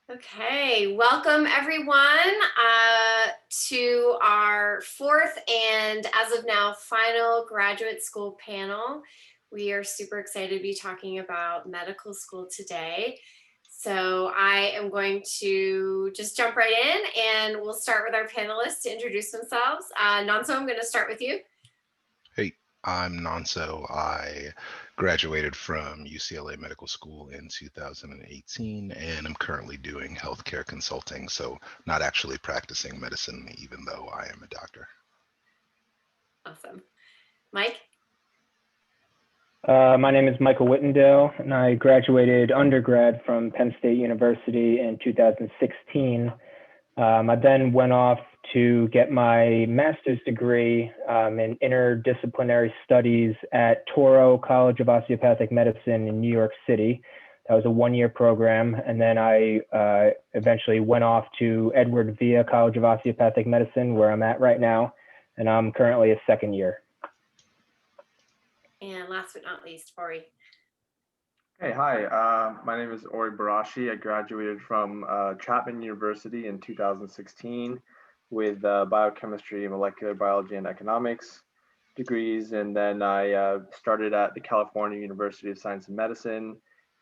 Okay, welcome everyone to our fourth and as of now final graduate school panel. We are super excited to be talking about medical school today. So I am going to just jump right in and we'll start with our panelists to introduce themselves. Nanso, I'm going to start with you. Hey, I'm Nonso. I graduated from UCLA Medical School in 2018, and I'm currently doing healthcare consulting, so not actually practicing medicine, even though I am a doctor. Awesome. Mike? My name is Michael Wittendale, and I graduated undergrad from Penn State University in 2016. I then went off to get my master's degree in interdisciplinary studies at Toro College of Osteopathic Medicine in New York City. That was a one-year program, and then I eventually went off to Edward Via College of Osteopathic Medicine, where I'm at right now, and I'm currently a second year. And last but not least, Ori. Hey, hi. My name is Ori Barashi. I graduated from Chapman University in 2016 with biochemistry, molecular biology, and economics degrees. And then I started at the California University of Science and Medicine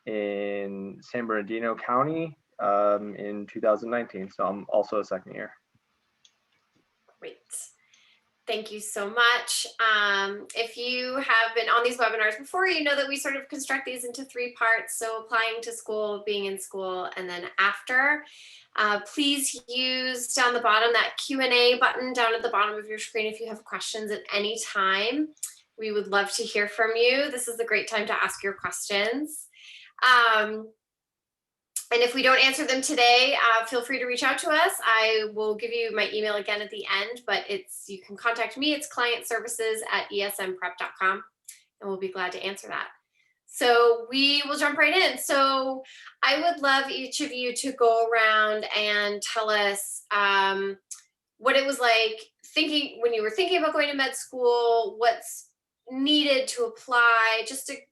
in San Bernardino County in 2019. So I'm also a second year. Great. Thank you so much. If you have been on these webinars before, you know that we sort of construct these into three parts. So applying to school, being in school, and then after. Please use down the bottom that Q&A button down at the bottom of your screen if you have questions at any time. We would love to hear from you. This is a great time to ask your questions. And if we don't answer them today, feel free to reach out to us. I will give you my email again at the end, but you can contact me. It's clientservices@esmprep.com, and we'll be glad to answer that. So we will jump right in. So I would love each of you to go around and tell us what it was like when you were thinking about going to med school, what's needed to apply, just a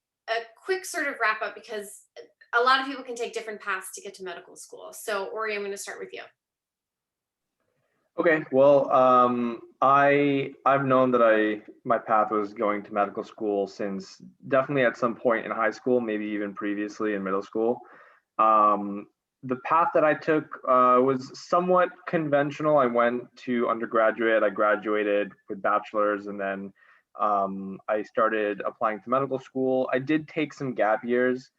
quick sort of wrap up, because a lot of people can take different paths to get to medical school. So Ori, I'm going to start with you. Okay, well, I've known that my path was going to medical school since definitely at some point in high school, maybe even previously in middle school. The path that I took was somewhat conventional. I went to undergraduate, I graduated with bachelor's, and then I started applying to medical school. I did take some gap years,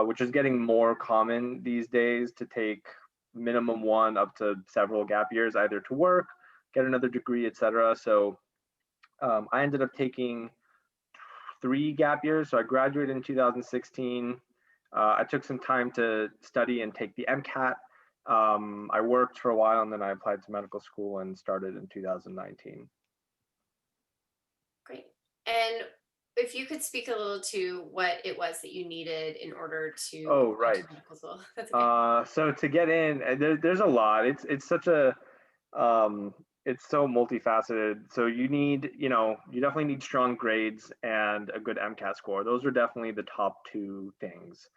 which is getting more common these days, to take minimum one up to several gap years, either to work, get another degree, etc. So I ended up taking 3 gap years. So I graduated in 2016. I took some time to study and take the MCAT. I worked for a while, and then I applied to medical school and started in 2019. Great. And if you could speak a little to what it was that you needed in order to go to medical school. That's okay. So to get in, there's a lot. It's such a it's so multifaceted. So you definitely need strong grades and a good MCAT score. Those are definitely the top 2 things.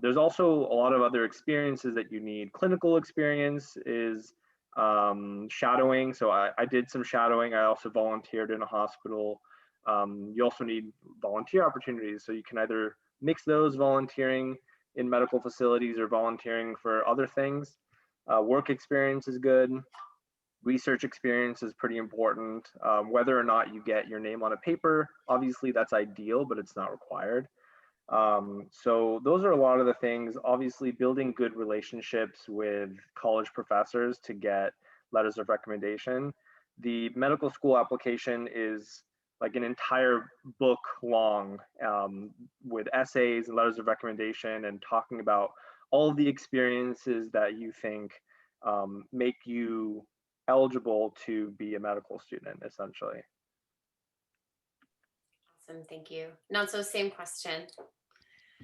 There's also a lot of other experiences that you need. Clinical experience is shadowing. So I did some shadowing. I also volunteered in a hospital. You also need volunteer opportunities. So you can either mix those, volunteering in medical facilities or volunteering for other things. Work experience is good. Research experience is pretty important. Whether or not you get your name on a paper, obviously that's ideal, but it's not required. So those are a lot of the things. Obviously, building good relationships with college professors to get letters of recommendation. The medical school application is like an entire book long, with essays and letters of recommendation, and talking about all of the experiences that you think make you eligible to be a medical student, essentially. Awesome, thank you. Nanso, same question.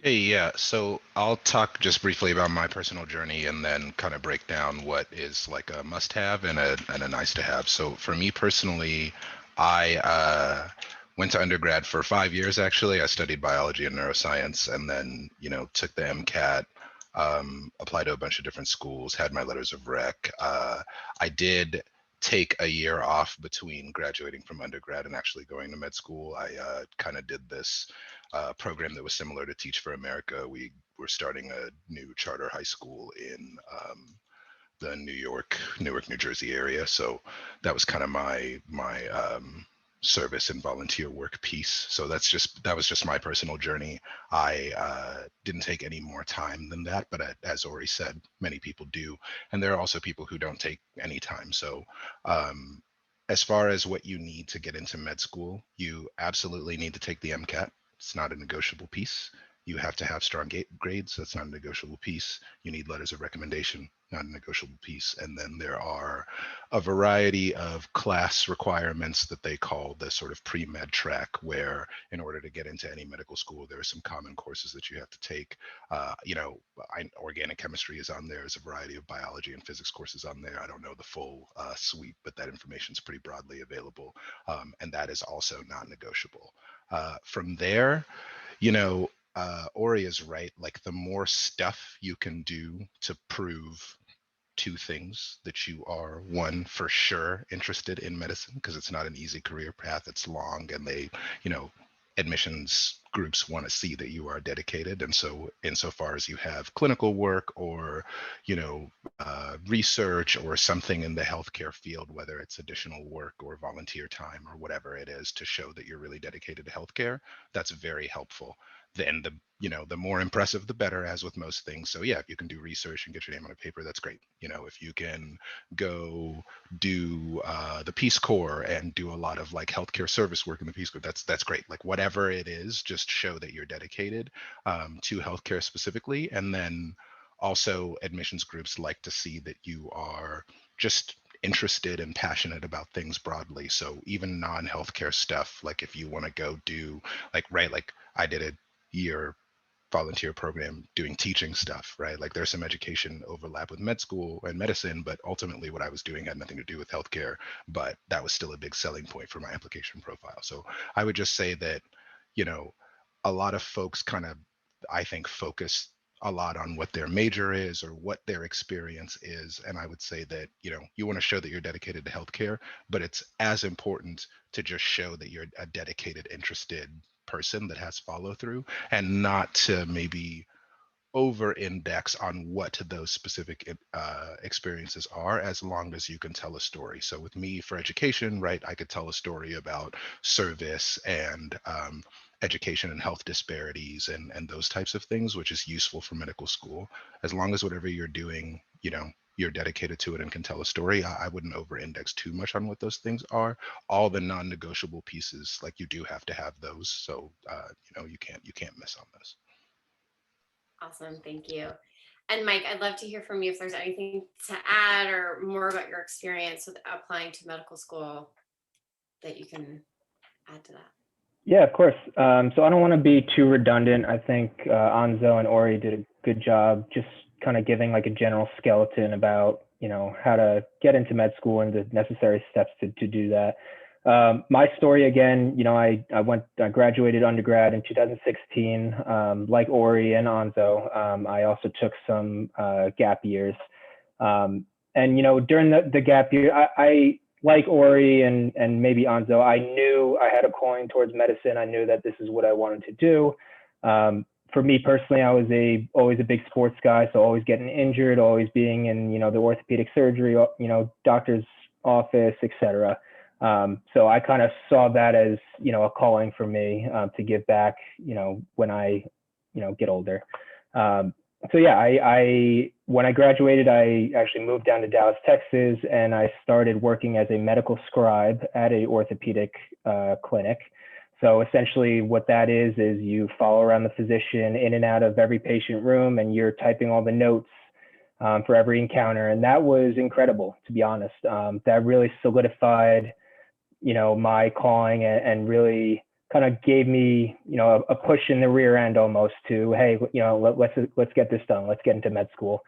Hey, yeah, so I'll talk just briefly about my personal journey and then kind of break down what is like a must-have and a nice-to-have. So for me personally, I went to undergrad for 5 years, actually. I studied biology and neuroscience, and then, took the MCAT, applied to a bunch of different schools, had my letters of rec. I did take a year off between graduating from undergrad and actually going to med school. I kind of did this program that was similar to Teach for America. We were starting a new charter high school in the Newark, New Jersey area. So that was kind of my service and volunteer work piece. So that was just my personal journey. I didn't take any more time than that, but as Ori said, many people do, and there are also people who don't take any time. So as far as what you need to get into med school, you absolutely need to take the MCAT. It's not a negotiable piece. You have to have strong grades. That's not a negotiable piece. You need letters of recommendation, not a negotiable piece. And then there are a variety of class requirements that they call the sort of pre-med track, where in order to get into any medical school, there are some common courses that you have to take. Organic chemistry is on there. There's a variety of biology and physics courses on there. I don't know the full suite, but that information is pretty broadly available. And that is also not negotiable. From there, Ori is right. Like, the more stuff you can do to prove two things: that you are, one, for sure interested in medicine, because it's not an easy career path, it's long, and admissions groups want to see that you are dedicated. And so insofar as you have clinical work or research or something in the healthcare field, whether it's additional work or volunteer time or whatever it is, to show that you're really dedicated to healthcare, that's very helpful. Then the more impressive, the better, as with most things. So yeah, if you can do research and get your name on a paper, that's great. If you can go do the Peace Corps and do a lot of like healthcare service work in the Peace Corps, that's great. Like, whatever it is, just show that you're dedicated to healthcare specifically. And then also, admissions groups like to see that you are just interested and passionate about things broadly. So even non-healthcare stuff, like if you want to go do like I did a year volunteer program doing teaching stuff, right? Like, there's some education overlap with med school and medicine, but ultimately what I was doing had nothing to do with healthcare, but that was still a big selling point for my application profile. So I would just say that, a lot of folks kind of, I think, focus a lot on what their major is or what their experience is. And I would say that, you want to show that you're dedicated to healthcare, but it's as important to just show that you're a dedicated, interested person that has follow through, and not to maybe over index on what those specific experiences are, as long as you can tell a story. So with me, for education, right, I could tell a story about service and education and health disparities and those types of things, which is useful for medical school. As long as whatever you're doing, you're dedicated to it and can tell a story, I wouldn't over index too much on what those things are. All the non-negotiable pieces, like, you do have to have those. So you can't miss on those. Awesome, thank you. And Mike, I'd love to hear from you if there's anything to add or more about your experience with applying to medical school that you can add to that. Yeah, of course. So I don't want to be too redundant. I think Anzo and Ori did a good job just kind of giving like a general skeleton about, how to get into med school and the necessary steps to do that. My story, again, I graduated undergrad in 2016. Like Ori and Anzo, I also took some gap years. And, during the gap year, I like Ori and maybe Anzo, I knew I had a calling towards medicine. I knew that this is what I wanted to do. For me personally, I was always a big sports guy, so always getting injured, always being in, the orthopedic surgery, doctor's office, etc. So I kind of saw that as, a calling for me to give back, when I, get older. So yeah, I when I graduated, I actually moved down to Dallas, Texas, and I started working as a medical scribe at a orthopedic clinic. So essentially what that is you follow around the physician in and out of every patient room, and you're typing all the notes for every encounter. And that was incredible, to be honest. That really solidified, my calling and really kind of gave me, a push in the rear end almost to, hey, let's get this done. Let's get into med school.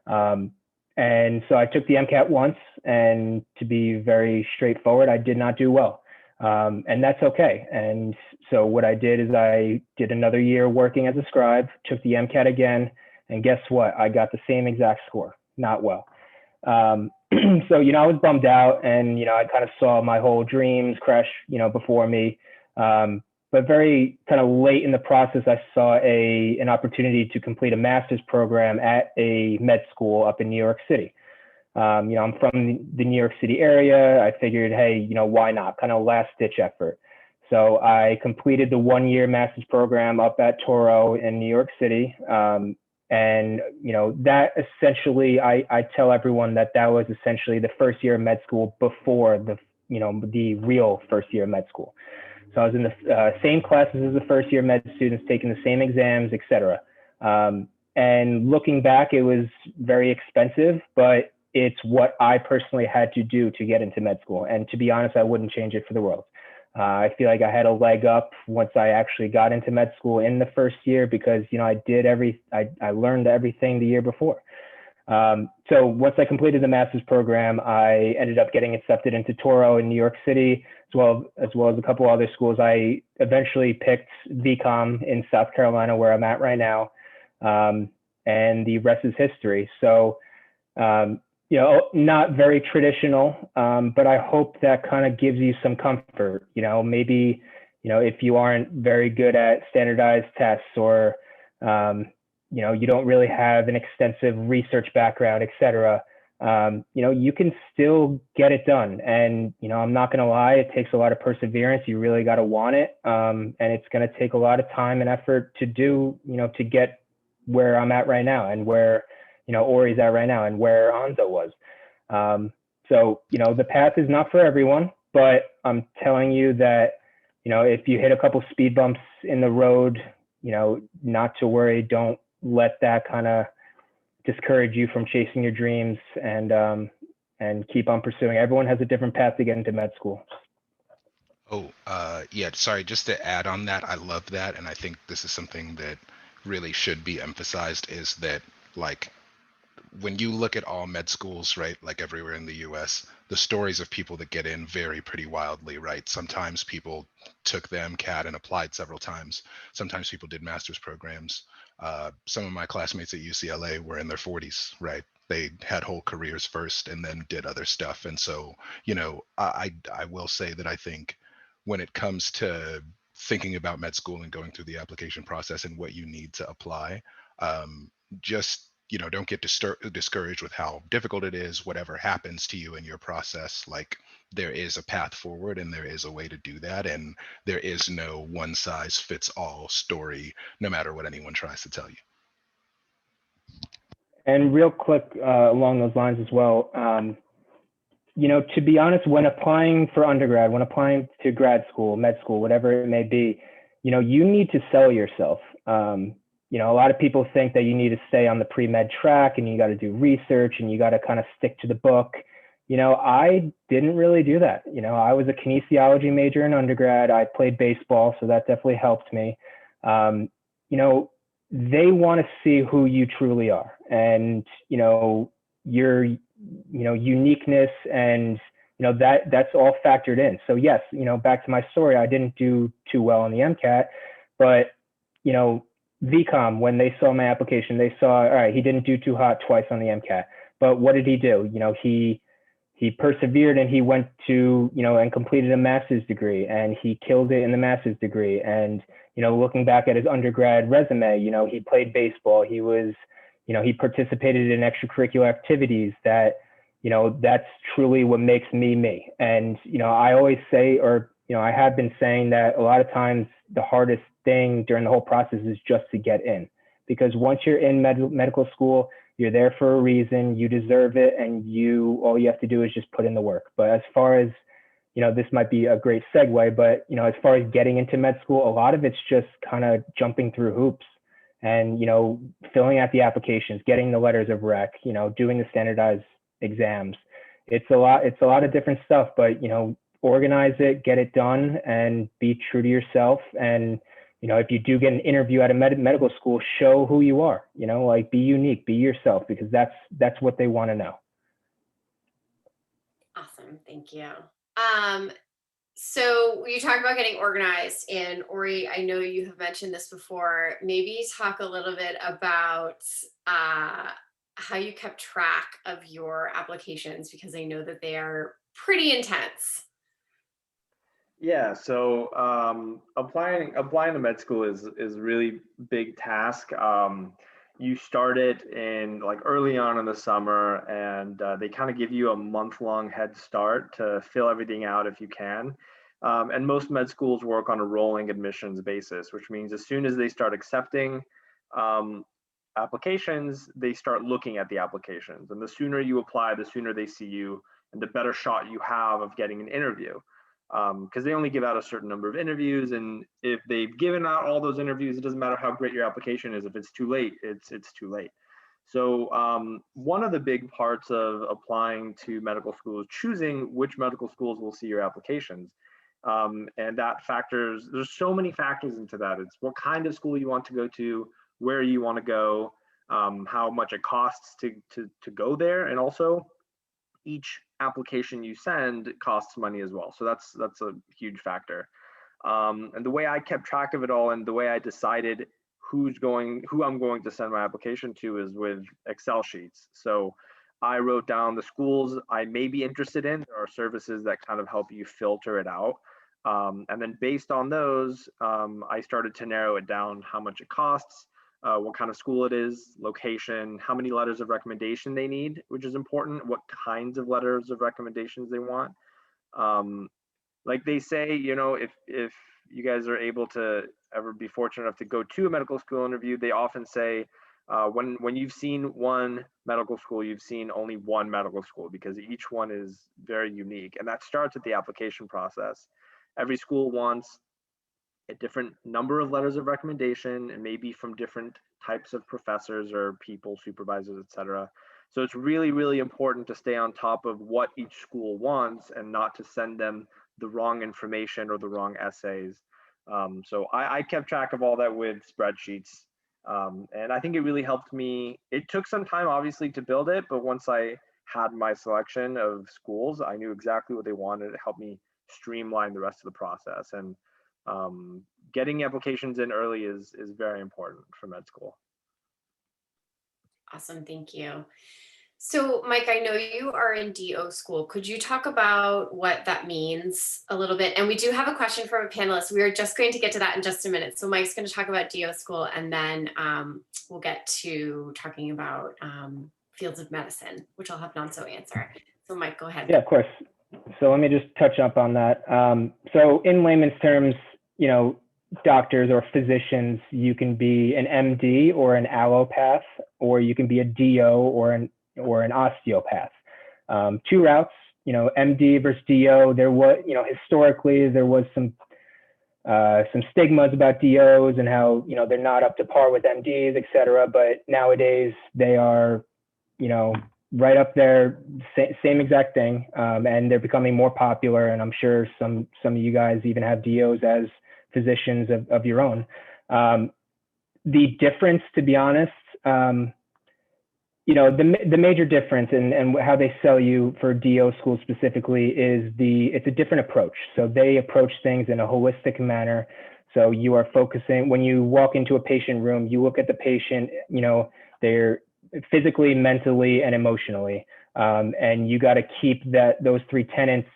And so I took the MCAT once, and to be very straightforward, I did not do well. And that's okay. And so what I did is I did another year working as a scribe, took the MCAT again, And guess what? I got the same exact score, not well. So, I was bummed out, and, I kind of saw my whole dreams crash, before me. But very kind of late in the process, I saw an opportunity to complete a master's program at a med school up in New York City. I'm from the New York City area. I figured, hey, why not? Kind of last ditch effort. So I completed the 1-year master's program up at Toro in New York City. And, that essentially, I tell everyone that was essentially the first year of med school before the real first year of med school. So I was in the same classes as the first year med students, taking the same exams, et cetera. And looking back, it was very expensive, but it's what I personally had to do to get into med school. And to be honest, I wouldn't change it for the world. I feel like I had a leg up once I actually got into med school in the first year because, I learned everything the year before. So once I completed the master's program, I ended up getting accepted into Toro in New York City, as well as a couple other schools. I eventually picked VCOM in South Carolina, where I'm at right now, and the rest is history. So, not very traditional, but I hope that kind of gives you some comfort. Maybe, if you aren't very good at standardized tests, or you don't really have an extensive research background, et cetera, you can still get it done. And, I'm not going to lie, it takes a lot of perseverance. You really got to want it. And it's going to take a lot of time and effort to do, to get where I'm at right now, and where, Ori's at right now, and where Anzo was. So, the path is not for everyone, but I'm telling you that, if you hit a couple speed bumps in the road, not to worry. Don't let that kind of discourage you from chasing your dreams, and keep on pursuing. Everyone has a different path to get into med school. Oh, yeah, sorry, just to add on that, I love that. And I think this is something that really should be emphasized, is that, like, when you look at all med schools, right, like everywhere in the US, the stories of people that get in vary pretty wildly, right? Sometimes people took the MCAT and applied several times. Sometimes people did master's programs. Some of my classmates at UCLA were in their 40s, right? They had whole careers first and then did other stuff. And so, I will say that I think when it comes to thinking about med school and going through the application process and what you need to apply, just don't get discouraged with how difficult it is. Whatever happens to you in your process, like, there is a path forward and there is a way to do that, and there is no one size fits all story, no matter what anyone tries to tell you. And real quick, along those lines as well, to be honest, when applying for undergrad, when applying to grad school, med school, whatever it may be, you need to sell yourself. A lot of people think that you need to stay on the pre-med track and you got to do research and you got to kind of stick to the book. I didn't really do that. I was a kinesiology major in undergrad. I played baseball, so that definitely helped me. They want to see who you truly are, and, your, uniqueness, and, that's all factored in. So yes, back to my story, I didn't do too well on the MCAT, but, VCOM, when they saw my application, they saw, all right, he didn't do too hot twice on the MCAT, but what did he do? He persevered, and he went to, and completed a master's degree, and he killed it in the master's degree. And, looking back at his undergrad resume, he played baseball. He was, he participated in extracurricular activities that, that's truly what makes me, me. And, I always say, or, I have been saying that a lot of times the hardest thing during the whole process is just to get in, because once you're in medical school, you're there for a reason, you deserve it, and all you have to do is just put in the work. But as far as, this might be a great segue, but, as far as getting into med school, a lot of it's just kind of jumping through hoops and, filling out the applications, getting the letters of rec, doing the standardized exams. It's a lot of different stuff, but, organize it, get it done, and be true to yourself. And, if you do get an interview at a medical school, show who you are, like, be unique, be yourself, because that's what they want to know. Awesome. Thank you. So you talk about getting organized, and Ori, I know you have mentioned this before. Maybe talk a little bit about how you kept track of your applications, because I know that they are pretty intense. Yeah, so applying to med school is really big task. You start it in like early on in the summer, and they kind of give you a month-long head start to fill everything out if you can. And most med schools work on a rolling admissions basis, which means as soon as they start accepting um, applications, they start looking at the applications. And the sooner you apply, the sooner they see you, and the better shot you have of getting an interview, because they only give out a certain number of interviews, and if they've given out all those interviews, it doesn't matter how great your application is. If it's too late, it's too late. So one of the big parts of applying to medical school is choosing which medical schools will see your applications, and that factors. There's so many factors into that. It's what kind of school you want to go to, where you want to go, how much it costs to go there, and also each application you send costs money as well. So that's a huge factor. And the way I kept track of it all, and the way I decided who I'm going to send my application to, is with Excel sheets. So I wrote down the schools I may be interested in. There are services that kind of help you filter it out. And then based on those, I started to narrow it down, how much it costs, what kind of school it is, location, how many letters of recommendation they need, which is important, what kinds of letters of recommendations they want. Like they say, if you guys are able to ever be fortunate enough to go to a medical school interview, they often say, when you've seen one medical school, you've seen only one medical school, because each one is very unique. And that starts at the application process. Every school wants a different number of letters of recommendation, and maybe from different types of professors or people, supervisors, etc. So it's really, really important to stay on top of what each school wants, and not to send them the wrong information or the wrong essays. So I kept track of all that with spreadsheets. And I think it really helped me. It took some time, obviously, to build it, but once I had my selection of schools, I knew exactly what they wanted. It helped me streamline the rest of the process. And getting applications in early is very important for med school. Awesome, thank you. So, Mike, I know you are in DO school. Could you talk about what that means a little bit? And we do have a question from a panelist. We are just going to get to that in just a minute. So Mike's going to talk about DO school, and then we'll get to talking about fields of medicine, which I'll have Nonso answer. So Mike, go ahead. Yeah, of course. So let me just touch up on that. So in layman's terms, doctors or physicians, you can be an MD or an allopath, or you can be a DO or an osteopath. Two routes, MD versus DO. There was, historically, there was some stigmas about DOs and how, they're not up to par with MDs, et cetera. But nowadays they are, right up there, same exact thing. And they're becoming more popular. And I'm sure some of you guys even have DOs as physicians of your own. The difference, to be honest, the major difference and how they sell you for DO school specifically is it's a different approach. So they approach things in a holistic manner. So you are focusing, when you walk into a patient room, you look at the patient, they're physically, mentally, and emotionally. And you got to keep those three tenets,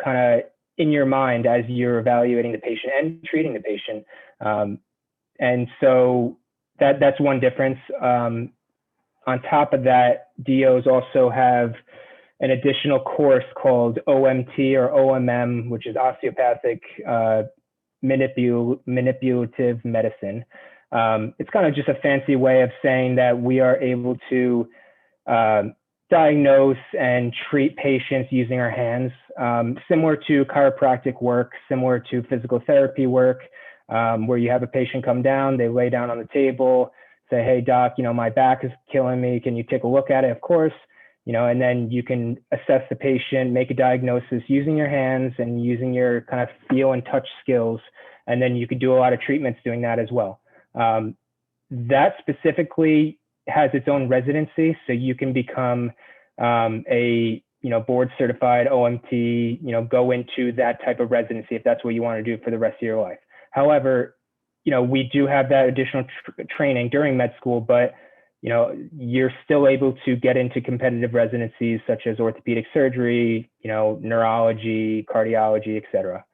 kind of in your mind as you're evaluating the patient and treating the patient. And so that's one difference. On top of that, DOs also have an additional course called OMT or OMM, which is osteopathic manipulative medicine. It's kind of just a fancy way of saying that we are able to diagnose and treat patients using our hands, similar to chiropractic work, similar to physical therapy work, where you have a patient come down, they lay down on the table, say, hey, doc, my back is killing me. Can you take a look at it? Of course, and then you can assess the patient, make a diagnosis using your hands and using your kind of feel and touch skills. And then you could do a lot of treatments doing that as well. That specifically has its own residency. So you can become a board certified OMT, go into that type of residency if that's what you want to do for the rest of your life. However, we do have that additional training during med school, but you're still able to get into competitive residencies such as orthopedic surgery, neurology, cardiology, etc.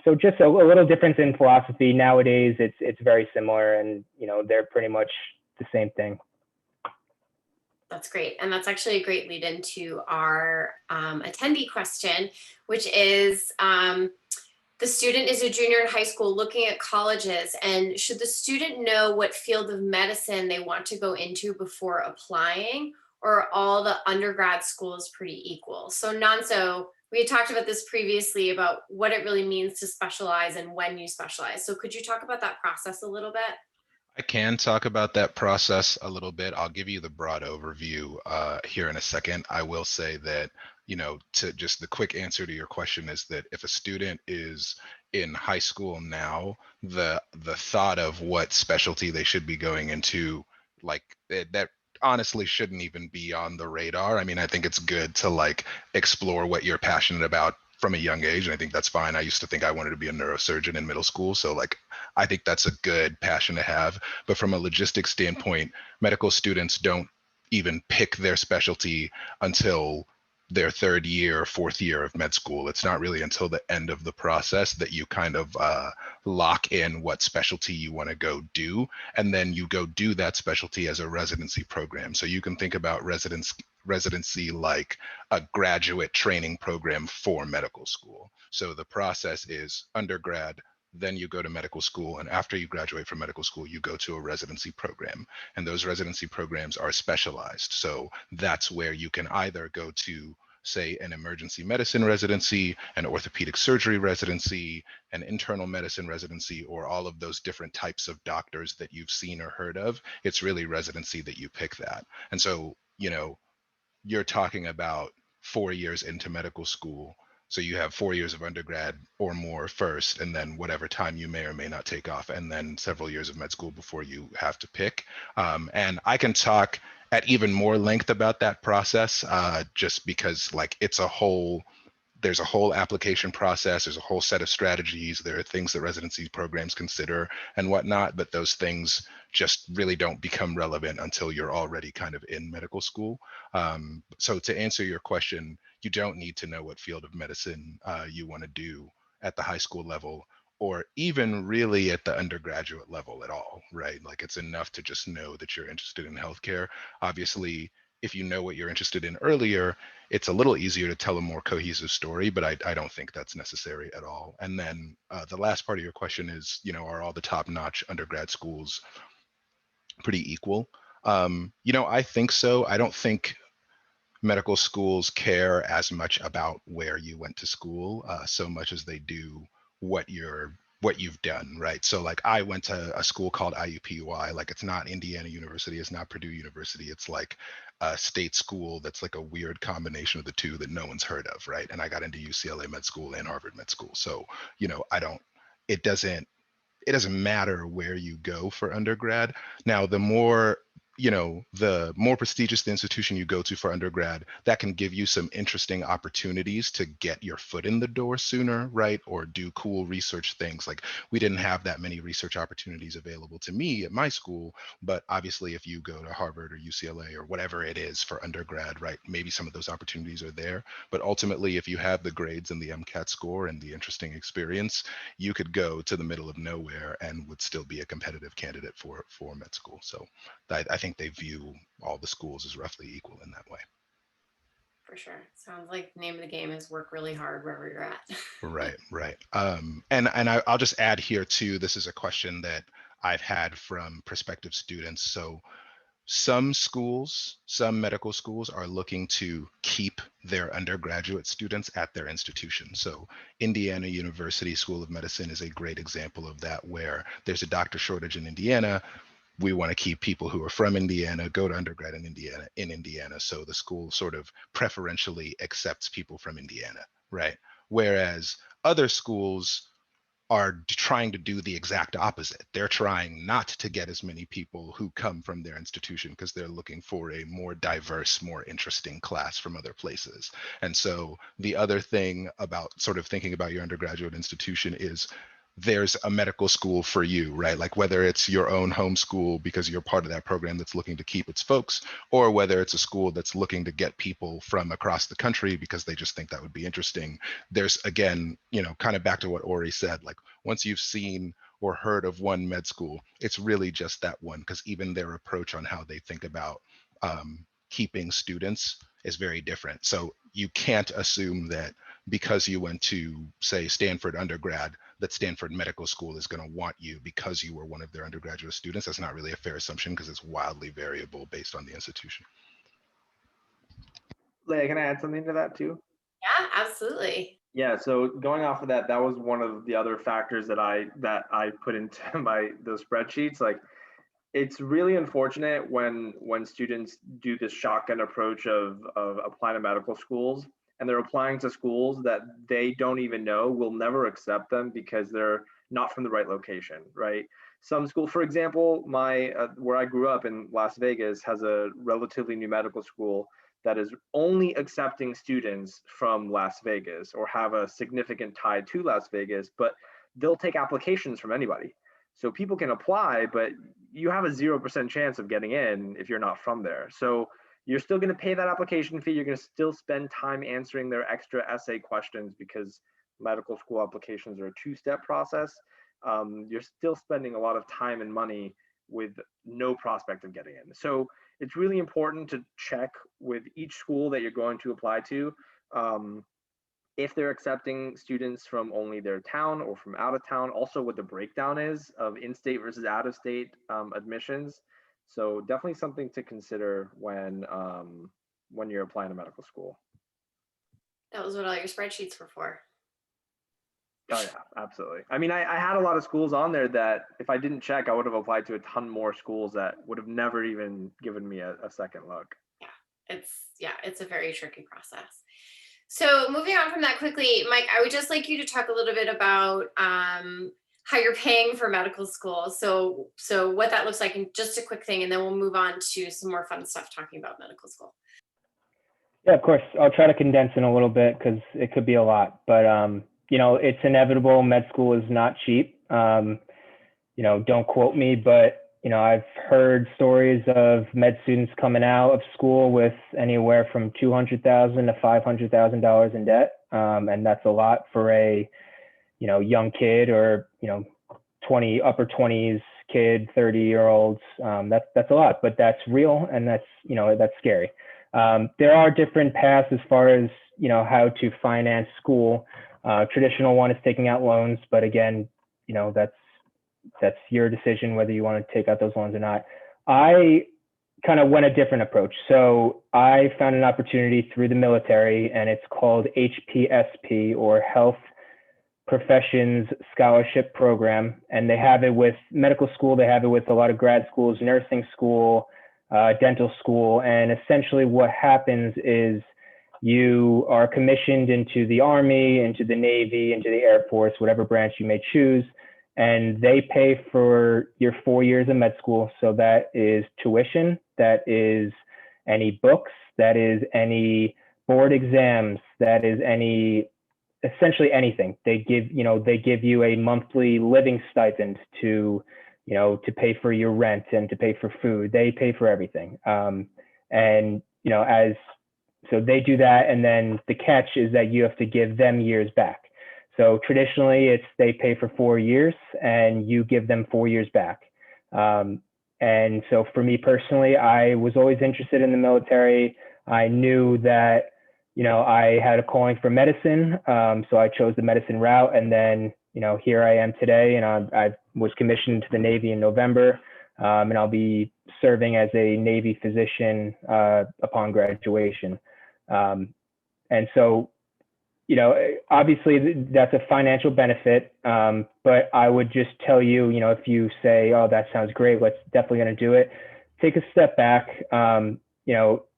So just a little difference in philosophy. Nowadays, it's very similar, and they're pretty much the same thing. That's great. And that's actually a great lead into our attendee question, which is the student is a junior in high school looking at colleges, and should the student know what field of medicine they want to go into before applying, or are all the undergrad schools pretty equal? So Nanso, we had talked about this previously about what it really means to specialize and when you specialize. So could you talk about that process a little bit? I can talk about that process a little bit. I'll give you the broad overview here in a second. I will say that, to just the quick answer to your question is that if a student is in high school now, the thought of what specialty they should be going into, like that honestly shouldn't even be on the radar. I mean, I think it's good to like explore what you're passionate about from a young age, and I think that's fine. I used to think I wanted to be a neurosurgeon in middle school, so like I think that's a good passion to have. But from a logistics standpoint, medical students don't even pick their specialty until their third year, fourth year of med school. It's not really until the end of the process that you kind of lock in what specialty you want to go do. And then you go do that specialty as a residency program. So you can think about residency like a graduate training program for medical school. So the process is undergrad, then you go to medical school, and after you graduate from medical school, you go to a residency program, and those residency programs are specialized. So that's where you can either go to, say, an emergency medicine residency, an orthopedic surgery residency, an internal medicine residency, or all of those different types of doctors that you've seen or heard of. It's really residency that you pick that. And so, you're talking about 4 years into medical school. So you have 4 years of undergrad or more first, and then whatever time you may or may not take off, and then several years of med school before you have to pick. And I can talk at even more length about that process, just because like there's a whole application process, there's a whole set of strategies, there are things that residency programs consider and whatnot, but those things just really don't become relevant until you're already kind of in medical school. So to answer your question, you don't need to know what field of medicine you want to do at the high school level, or even really at the undergraduate level at all, right? Like it's enough to just know that you're interested in healthcare. Obviously, if you know what you're interested in earlier, it's a little easier to tell a more cohesive story, but I don't think that's necessary at all. And then the last part of your question is, are all the top-notch undergrad schools pretty equal? I think so. I don't think medical schools care as much about where you went to school so much as they do what you've done, right? So like I went to a school called IUPUI. Like it's not Indiana University, it's not Purdue University, it's like a state school that's like a weird combination of the two that no one's heard of, right? And I got into UCLA med school and Harvard med school. So it doesn't matter where you go for undergrad. Now, the more prestigious the institution you go to for undergrad, that can give you some interesting opportunities to get your foot in the door sooner, right? Or do cool research things. Like we didn't have that many research opportunities available to me at my school, but obviously if you go to Harvard or UCLA or whatever it is for undergrad, right, maybe some of those opportunities are there. But ultimately, if you have the grades and the MCAT score and the interesting experience, you could go to the middle of nowhere and would still be a competitive candidate for med school. So I think they view all the schools as roughly equal in that way. For sure. Sounds like the name of the game is work really hard wherever you're at. Right. And I'll just add here too, this is a question that I've had from prospective students. So some medical schools are looking to keep their undergraduate students at their institution. So Indiana University School of Medicine is a great example of that, where there's a doctor shortage in Indiana. We want to keep people who are from Indiana, go to undergrad in Indiana. So the school sort of preferentially accepts people from Indiana, right? Whereas other schools are trying to do the exact opposite. They're trying not to get as many people who come from their institution because they're looking for a more diverse, more interesting class from other places. And so the other thing about sort of thinking about your undergraduate institution is there's a medical school for you, right? Like whether it's your own home school because you're part of that program that's looking to keep its folks, or whether it's a school that's looking to get people from across the country because they just think that would be interesting. There's, again, kind of back to what Ori said, like once you've seen or heard of one med school, it's really just that one, because even their approach on how they think about keeping students is very different. So you can't assume that because you went to, say, Stanford undergrad, that Stanford Medical School is going to want you because you were one of their undergraduate students. That's not really a fair assumption because it's wildly variable based on the institution. Leia, can I add something to that too? Yeah, absolutely. Yeah, so going off of that, that was one of the other factors that I put into those spreadsheets. Like, it's really unfortunate when students do this shotgun approach of applying to medical schools, and they're applying to schools that they don't even know will never accept them because they're not from the right location, right? Some school, for example, my where I grew up in Las Vegas has a relatively new medical school that is only accepting students from Las Vegas or have a significant tie to Las Vegas, but they'll take applications from anybody. So people can apply, but you have a 0% chance of getting in if you're not from there. So you're still going to pay that application fee. You're going to still spend time answering their extra essay questions because medical school applications are a two-step process. You're still spending a lot of time and money with no prospect of getting in. So it's really important to check with each school that you're going to apply to. If they're accepting students from only their town or from out of town, also what the breakdown is of in-state versus out-of-state admissions. So definitely something to consider when you're applying to medical school. That was what all your spreadsheets were for. Oh yeah, absolutely. I mean, I had a lot of schools on there that if I didn't check, I would have applied to a ton more schools that would have never even given me a second look. It's a very tricky process. So moving on from that quickly, Mike, I would just like you to talk a little bit about how you're paying for medical school. So what that looks like, and just a quick thing, and then we'll move on to some more fun stuff talking about medical school. Yeah, of course. I'll try to condense in a little bit because it could be a lot, but it's inevitable. Med school is not cheap. Don't quote me, but I've heard stories of med students coming out of school with anywhere from $200,000 to $500,000 in debt, and that's a lot for a young kid or upper 20s kid, 30-year-olds. That's a lot, but that's real, and that's scary. There are different paths as far as how to finance school. Traditional one is taking out loans, but again, that's your decision whether you want to take out those loans or not. I kind of went a different approach. So I found an opportunity through the military, and it's called HPSP, or Health Professions Scholarship Program. And they have it with medical school. They have it with a lot of grad schools, nursing school, dental school. And essentially what happens is you are commissioned into the Army, into the Navy, into the Air Force, whatever branch you may choose. And they pay for your 4 years of med school. So that is tuition, that is any books, that is any board exams, that is essentially anything. They give you a monthly living stipend to pay for your rent and to pay for food. They pay for everything. So they do that. And then the catch is that you have to give them years back. So traditionally they pay for 4 years and you give them 4 years back. And so for me personally, I was always interested in the military. I knew that, I had a calling for medicine. So I chose the medicine route, and then, here I am today, and I was commissioned to the Navy in November. And I'll be serving as a Navy physician upon graduation. And so, obviously that's a financial benefit, but I would just tell you, if you say, oh, that sounds great, let's definitely going to do it, take a step back.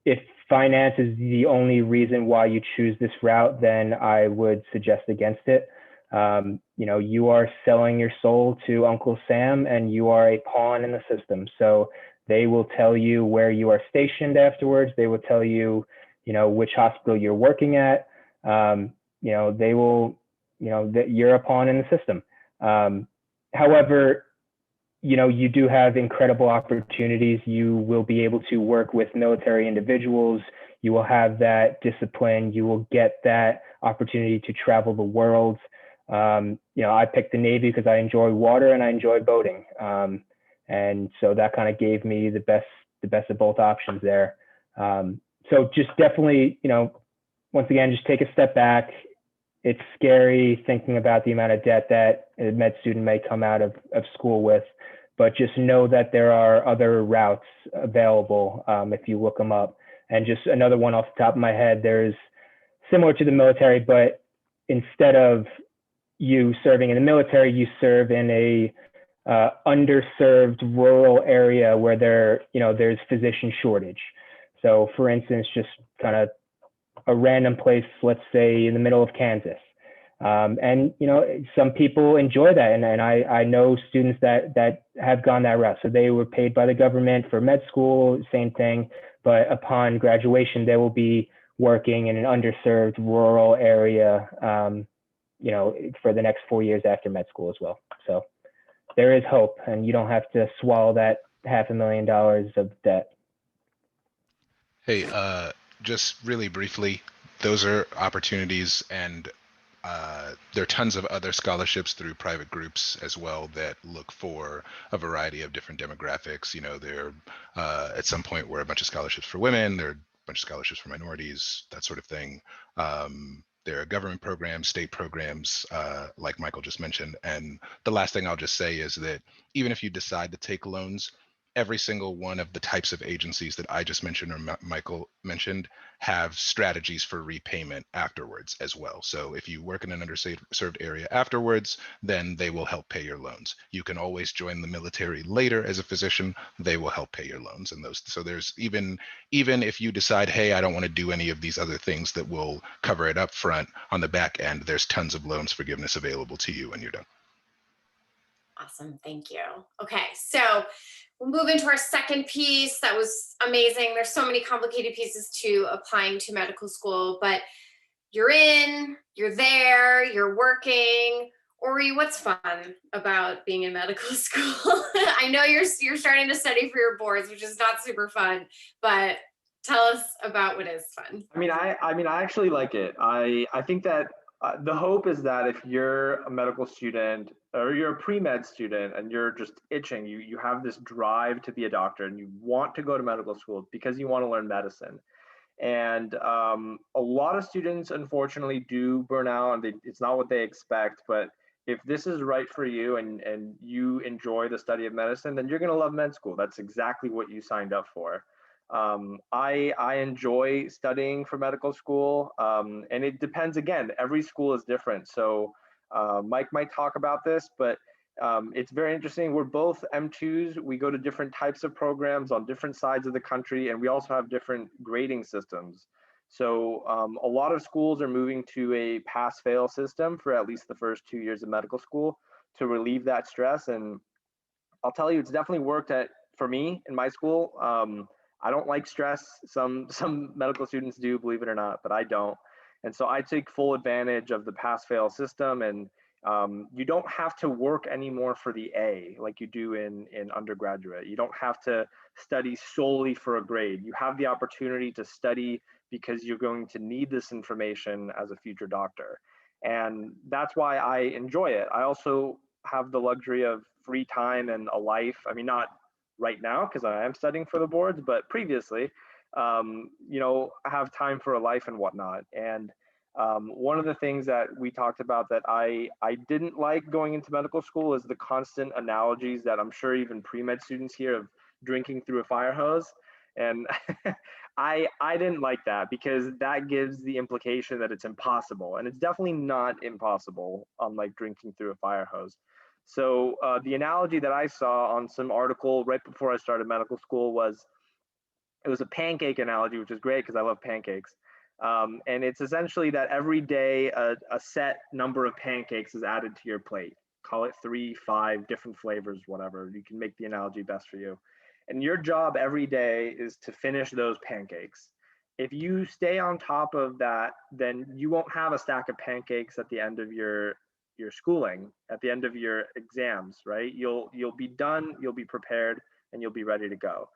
If finance is the only reason why you choose this route, then I would suggest against it. You are selling your soul to Uncle Sam, and you are a pawn in the system. So they will tell you where you are stationed afterwards. They will tell you, which hospital you're working at. They will, that you're a pawn in the system. However, you do have incredible opportunities. You will be able to work with military individuals. You will have that discipline. You will get that opportunity to travel the world. I picked the Navy because I enjoy water and I enjoy boating. And so that kind of gave me the best of both options there. So just definitely, once again, just take a step back. It's scary thinking about the amount of debt that a med student may come out of school with, but just know that there are other routes available if you look them up. And just another one off the top of my head, there's similar to the military, but instead of you serving in the military, you serve in a underserved rural area where there's physician shortage. So for instance, just kind of a random place, let's say in the middle of Kansas. And some people enjoy that, and I know students that have gone that route. So they were paid by the government for med school, same thing, but upon graduation, they will be working in an underserved rural area, for the next 4 years after med school as well. So there is hope, and you don't have to swallow that $500,000 of debt. Hey, just really briefly, those are opportunities, and there are tons of other scholarships through private groups as well that look for a variety of different demographics. There at some point were a bunch of scholarships for women, there are a bunch of scholarships for minorities, that sort of thing. There are government programs, state programs, like Michael just mentioned. And the last thing I'll just say is that even if you decide to take loans, every single one of the types of agencies that I just mentioned or Michael mentioned have strategies for repayment afterwards as well. So if you work in an underserved area afterwards, then they will help pay your loans. You can always join the military later as a physician, they will help pay your loans. And so there's even if you decide, hey, I don't want to do any of these other things that will cover it up front, on the back end, there's tons of loans forgiveness available to you when you're done. Awesome, thank you. Okay, so we'll move into our second piece. That was amazing. There's so many complicated pieces to applying to medical school, but you're there, you're working. Ori, what's fun about being in medical school? I know you're starting to study for your boards, which is not super fun, but tell us about what is fun. I actually like it. I think that the hope is that if you're a medical student or you're a pre-med student and you're just itching, you have this drive to be a doctor and you want to go to medical school because you want to learn medicine. And a lot of students, unfortunately, do burn out, and it's not what they expect. But if this is right for you and you enjoy the study of medicine, then you're going to love med school. That's exactly what you signed up for. I enjoy studying for medical school, and it depends. Again, every school is different. So Mike might talk about this, but it's very interesting. We're both M2s. We go to different types of programs on different sides of the country, and we also have different grading systems. So a lot of schools are moving to a pass-fail system for at least the first 2 years of medical school to relieve that stress. And I'll tell you, it's definitely worked for me in my school. I don't like stress. Some medical students do, believe it or not, but I don't. And so I take full advantage of the pass-fail system, and you don't have to work anymore for the A like you do in undergraduate. You don't have to study solely for a grade. You have the opportunity to study because you're going to need this information as a future doctor. And that's why I enjoy it. I also have the luxury of free time and a life. I mean, not right now because I am studying for the boards, but previously, I have time for a life and whatnot. And one of the things that we talked about that I didn't like going into medical school is the constant analogies that I'm sure even pre-med students here of drinking through a fire hose. And I didn't like that because that gives the implication that it's impossible. And it's definitely not impossible, unlike drinking through a fire hose. So the analogy that I saw on some article right before I started medical school was, it was a pancake analogy, which is great because I love pancakes. And it's essentially that every day a set number of pancakes is added to your plate. Call it 3, 5 different flavors, whatever. You can make the analogy best for you. And your job every day is to finish those pancakes. If you stay on top of that, then you won't have a stack of pancakes at the end of your schooling, at the end of your exams, right? You'll be done, you'll be prepared, and you'll be ready to go.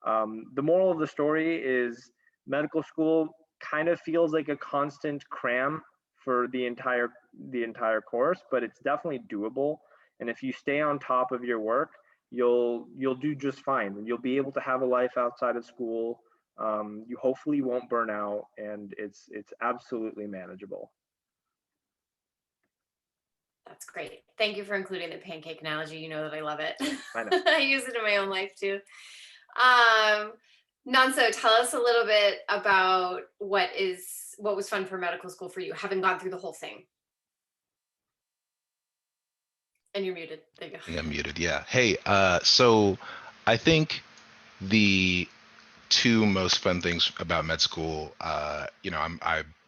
The moral of the story is medical school kind of feels like a constant cram for the entire course, but it's definitely doable. And if you stay on top of your work, you'll do just fine. You'll be able to have a life outside of school. You hopefully won't burn out, and it's absolutely manageable. That's great. Thank you for including the pancake analogy. You know that I love it. I know. I use it in my own life too. Nanso, tell us a little bit about what was fun for medical school for you, having gone through the whole thing. And you're muted. There you go. I'm muted. Yeah. Hey, so I think the two most fun things about med school, I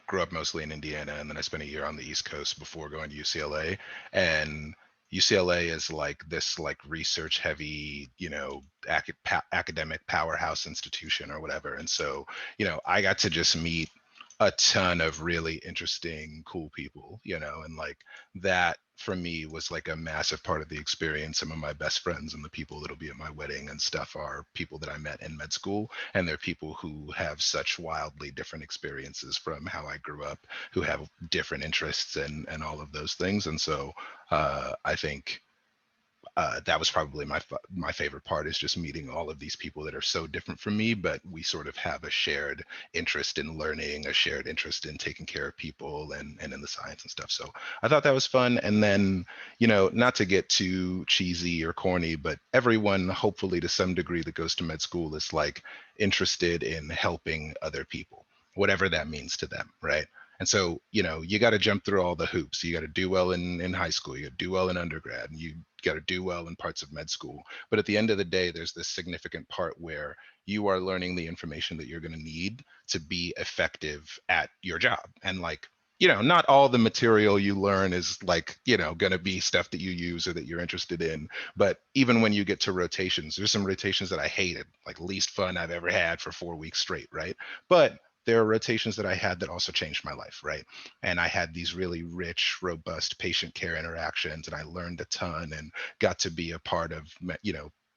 grew up mostly in Indiana, and then I spent a year on the East Coast before going to UCLA. And UCLA is like this like research heavy, academic powerhouse institution or whatever. And so, I got to just meet a ton of really interesting, cool people, and like that for me was like a massive part of the experience. Some of my best friends and the people that'll be at my wedding and stuff are people that I met in med school, and they're people who have such wildly different experiences from how I grew up, who have different interests and all of those things. And so I think that was probably my favorite part, is just meeting all of these people that are so different from me, but we sort of have a shared interest in learning, a shared interest in taking care of people and in the science and stuff. So I thought that was fun. And then, not to get too cheesy or corny, but everyone, hopefully to some degree, that goes to med school is like interested in helping other people, whatever that means to them, right? And so, you got to jump through all the hoops. You got to do well in high school, you got to do well in undergrad, and you got to do well in parts of med school. But at the end of the day, there's this significant part where you are learning the information that you're going to need to be effective at your job. And like, not all the material you learn is like, going to be stuff that you use or that you're interested in. But even when you get to rotations, there's some rotations that I hated, like least fun I've ever had for 4 weeks straight, right? But there are rotations that I had that also changed my life, right? And I had these really rich, robust patient care interactions, and I learned a ton and got to be a part of,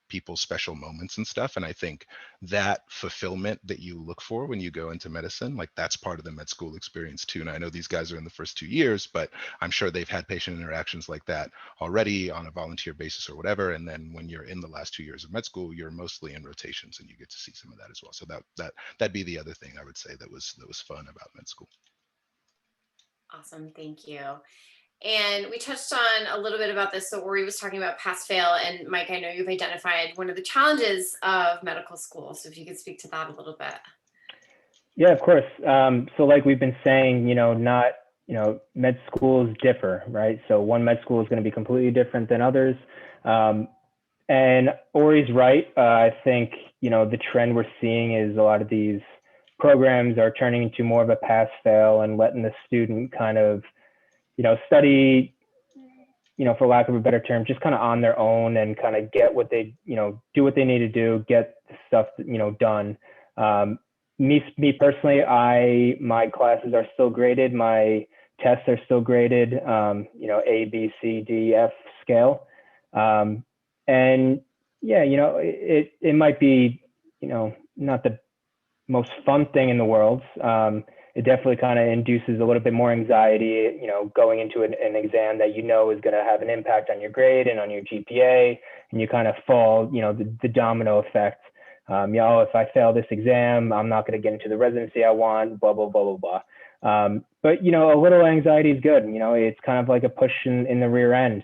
people's special moments and stuff. And I think that fulfillment that you look for when you go into medicine, like that's part of the med school experience too. And I know these guys are in the first 2 years, but I'm sure they've had patient interactions like that already on a volunteer basis or whatever. And then when you're in the last 2 years of med school, you're mostly in rotations and you get to see some of that as well. So that'd be the other thing I would say that was fun about med school. Awesome. Thank you. And we touched on a little bit about this. So Ori was talking about pass fail, and Mike, I know you've identified one of the challenges of medical school. So if you could speak to that a little bit. Yeah, of course. So like we've been saying, med schools differ, right? So one med school is going to be completely different than others. And Ori's right. I think, the trend we're seeing is a lot of these programs are turning into more of a pass fail and letting the student kind of, study, for lack of a better term, just kind of on their own and kind of get what they, do what they need to do, get stuff, done. Me personally, my classes are still graded. My tests are still graded, A, B, C, D, F scale. And yeah, it might be, not the most fun thing in the world. It definitely kind of induces a little bit more anxiety, going into an exam that is going to have an impact on your grade and on your GPA, and you kind of fall, the domino effect. If I fail this exam, I'm not going to get into the residency I want, blah, blah, blah, blah, blah. But, a little anxiety is good. It's kind of like a push in the rear end.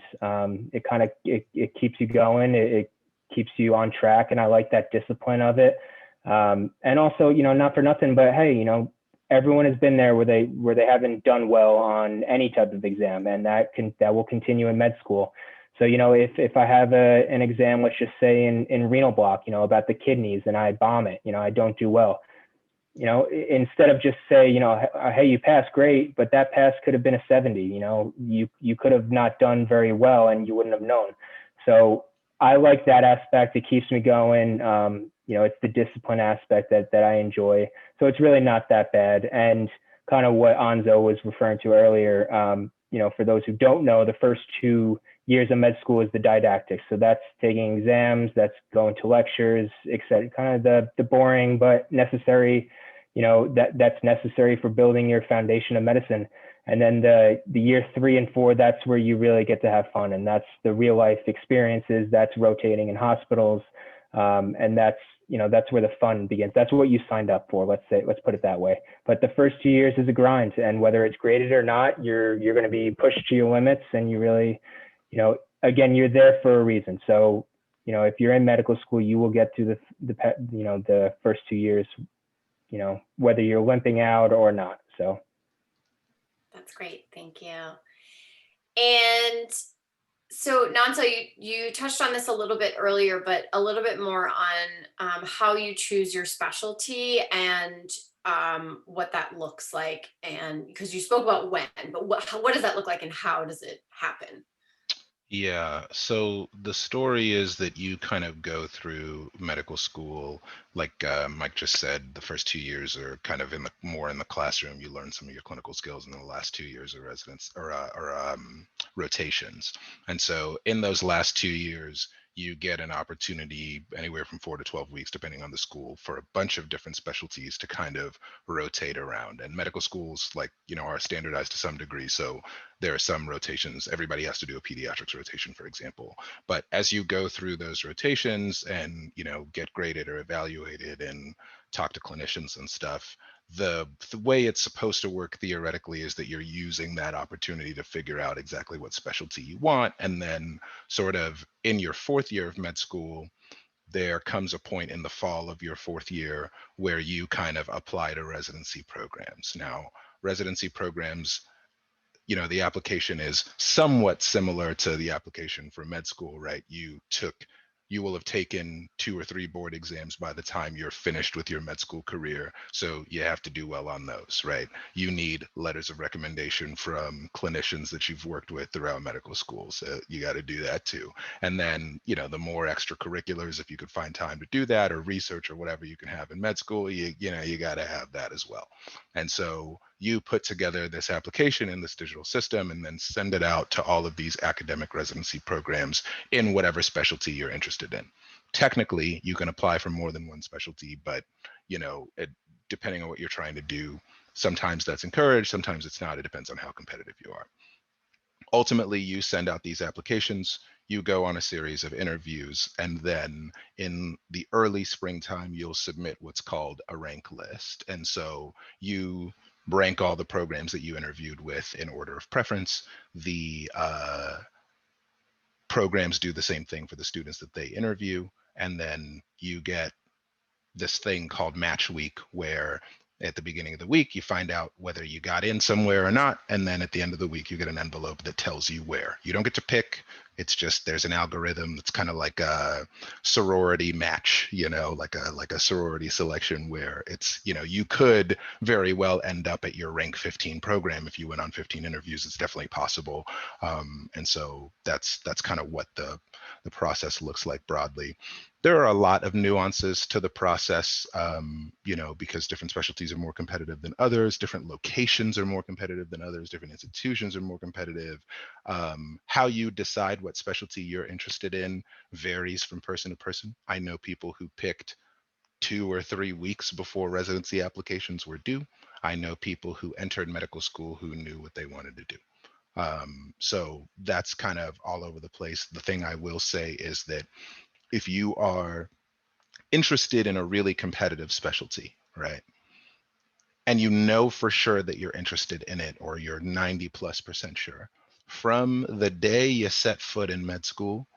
It keeps you going. It keeps you on track. And I like that discipline of it. And also, not for nothing, but hey, everyone has been there where they haven't done well on any type of exam, and that will continue in med school. So, if I have an exam, let's just say in renal block, about the kidneys, and I bomb it, I don't do well. instead of just say, hey, you passed, great, but that pass could have been a 70. You could have not done very well and you wouldn't have known. So I like that aspect. It keeps me going. It's the discipline aspect that I enjoy. So it's really not that bad. And kind of what Anzo was referring to earlier, for those who don't know, the first 2 years of med school is the didactics. So that's taking exams, that's going to lectures, etc. Kind of the boring but necessary, that's necessary for building your foundation of medicine. And then the year 3 and 4, that's where you really get to have fun. And that's the real life experiences, that's rotating in hospitals. And that's where the fun begins. That's what you signed up for. Let's put it that way. But the first 2 years is a grind, and whether it's graded or not, you're going to be pushed to your limits, and you really, again, you're there for a reason. So, if you're in medical school, you will get to the first 2 years, whether you're limping out or not. So. That's great. Thank you. And so Nanso, you touched on this a little bit earlier, but a little bit more on how you choose your specialty and what that looks like. And because you spoke about when, but what does that look like and how does it happen? Yeah, so the story is that you kind of go through medical school, like Mike just said, the first 2 years are kind of more in the classroom. You learn some of your clinical skills, and then the last 2 years are residence or rotations. And so in those last 2 years, you get an opportunity anywhere from 4 to 12 weeks, depending on the school, for a bunch of different specialties to kind of rotate around. And medical schools, are standardized to some degree. So there are some rotations. Everybody has to do a pediatrics rotation, for example. But as you go through those rotations and, get graded or evaluated and talk to clinicians and stuff, the way it's supposed to work theoretically is that you're using that opportunity to figure out exactly what specialty you want. And then sort of in your 4th year of med school, there comes a point in the fall of your 4th year where you kind of apply to residency programs. Now, residency programs, the application is somewhat similar to the application for med school, right? You will have taken 2 or 3 board exams by the time you're finished with your med school career. So you have to do well on those, right? You need letters of recommendation from clinicians that you've worked with throughout medical school. So you got to do that too. And then, the more extracurriculars, if you could find time to do that, or research or whatever you can have in med school, you got to have that as well. And so you put together this application in this digital system and then send it out to all of these academic residency programs in whatever specialty you're interested in. Technically, you can apply for more than one specialty, but depending on what you're trying to do, sometimes that's encouraged, sometimes it's not. It depends on how competitive you are. Ultimately, you send out these applications, you go on a series of interviews, and then in the early springtime, you'll submit what's called a rank list. And so you rank all the programs that you interviewed with in order of preference. The programs do the same thing for the students that they interview. And then you get this thing called match week, where at the beginning of the week, you find out whether you got in somewhere or not. And then at the end of the week, you get an envelope that tells you where. You don't get to pick. It's just, there's an algorithm that's kind of like a sorority match, like a sorority selection, where it's, you could very well end up at your rank 15 program if you went on 15 interviews. It's definitely possible. And so that's kind of what the process looks like broadly. There are a lot of nuances to the process, because different specialties are more competitive than others, different locations are more competitive than others, different institutions are more competitive. How you decide what specialty you're interested in varies from person to person. I know people who picked 2 or 3 weeks before residency applications were due. I know people who entered medical school who knew what they wanted to do. So that's kind of all over the place. The thing I will say is that if you are interested in a really competitive specialty, right, and you know for sure that you're interested in it, or you're 90+% sure, from the day you set foot in med school,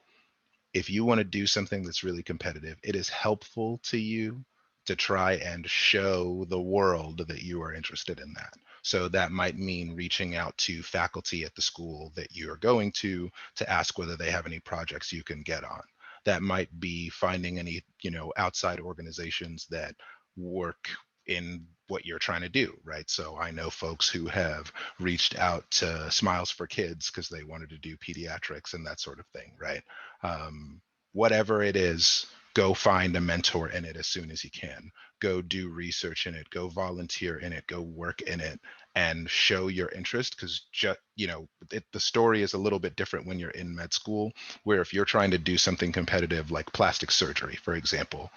if you want to do something that's really competitive, it is helpful to you to try and show the world that you are interested in that. So that might mean reaching out to faculty at the school that you're going to ask whether they have any projects you can get on. That might be finding any, outside organizations that work in what you're trying to do, right? So I know folks who have reached out to Smiles for Kids because they wanted to do pediatrics and that sort of thing, right? Whatever it is, go find a mentor in it as soon as you can. Go do research in it, go volunteer in it, go work in it, and show your interest, because just, the story is a little bit different when you're in med school, where if you're trying to do something competitive like plastic surgery, for example,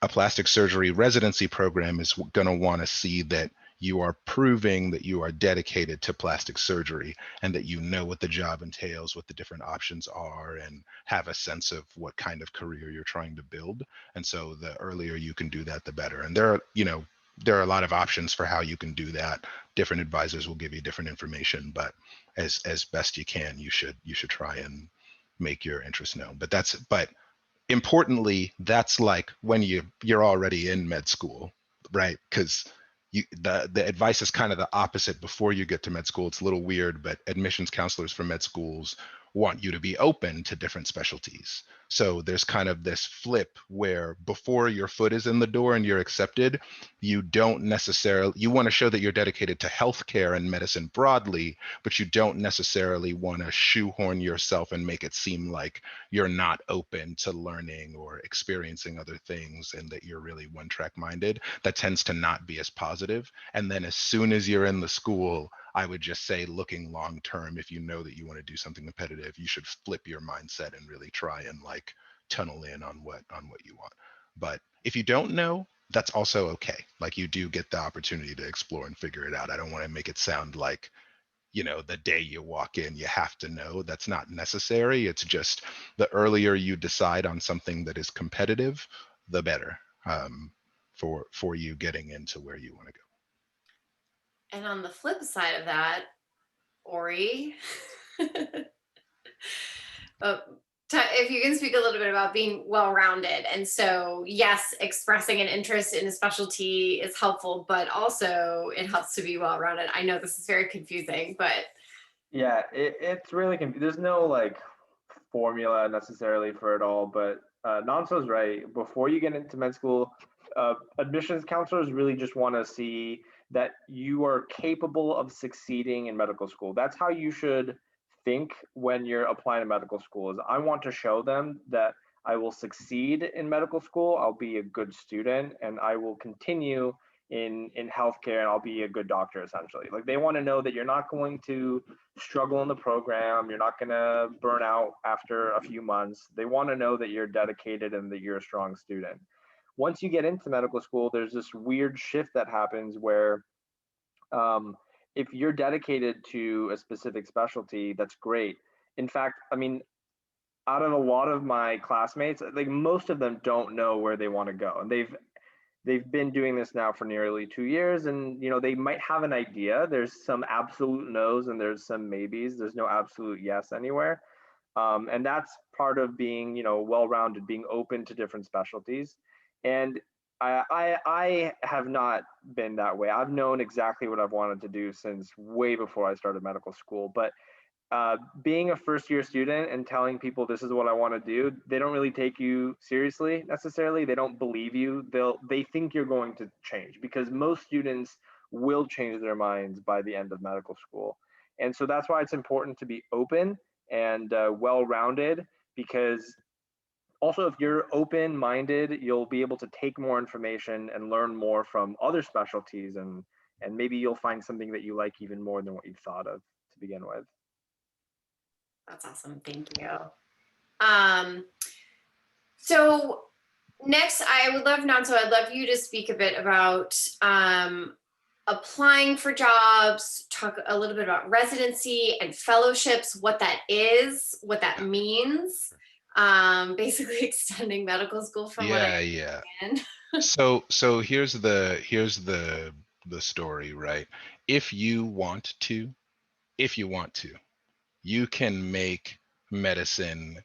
a plastic surgery residency program is going to want to see that you are proving that you are dedicated to plastic surgery and that you know what the job entails, what the different options are, and have a sense of what kind of career you're trying to build. And so the earlier you can do that, the better. And there are a lot of options for how you can do that. Different advisors will give you different information, but as best you can, you should try and make your interest known. But importantly, that's like when you're already in med school, right? Because the advice is kind of the opposite before you get to med school. It's a little weird, but admissions counselors for med schools want you to be open to different specialties. So there's kind of this flip where before your foot is in the door and you're accepted, you want to show that you're dedicated to healthcare and medicine broadly, but you don't necessarily want to shoehorn yourself and make it seem like you're not open to learning or experiencing other things and that you're really one track minded. That tends to not be as positive. And then as soon as you're in the school, I would just say, looking long term, if you know that you want to do something competitive, you should flip your mindset and really try and like tunnel in on what you want. But if you don't know, that's also okay. Like, you do get the opportunity to explore and figure it out. I don't want to make it sound like, the day you walk in, you have to know. That's not necessary. It's just the earlier you decide on something that is competitive, the better, for you getting into where you want to go. And on the flip side of that, Ori, if you can speak a little bit about being well-rounded. And so, yes, expressing an interest in a specialty is helpful, but also it helps to be well-rounded. I know this is very confusing, but Yeah, it's really confusing. There's no like formula necessarily for it all, but Nonso's right. Before you get into med school, admissions counselors really just want to see that you are capable of succeeding in medical school. That's how you should think when you're applying to medical school. Is I want to show them that I will succeed in medical school. I'll be a good student, and I will continue in healthcare, and I'll be a good doctor. Essentially, like, they want to know that you're not going to struggle in the program. You're not going to burn out after a few months. They want to know that you're dedicated and that you're a strong student. Once you get into medical school, there's this weird shift that happens where if you're dedicated to a specific specialty, that's great. In fact, I mean, out of a lot of my classmates, like, most of them don't know where they want to go, and they've been doing this now for nearly 2 years, and they might have an idea. There's some absolute no's and there's some maybes. There's no absolute yes anywhere, and that's part of being well-rounded, being open to different specialties. And I have not been that way. I've known exactly what I've wanted to do since way before I started medical school. But being a first-year student and telling people this is what I want to do, they don't really take you seriously necessarily. They don't believe you. They think you're going to change, because most students will change their minds by the end of medical school. And so that's why it's important to be open and well-rounded, because also, if you're open-minded, you'll be able to take more information and learn more from other specialties, and maybe you'll find something that you like even more than what you thought of to begin with. that's awesome. Thank you. So next, I would love, Nanso, I'd love you to speak a bit about applying for jobs, talk a little bit about residency and fellowships, what that is, what that means. Basically extending medical school from what I understand. So here's the story, right? If you want to, you can make medicine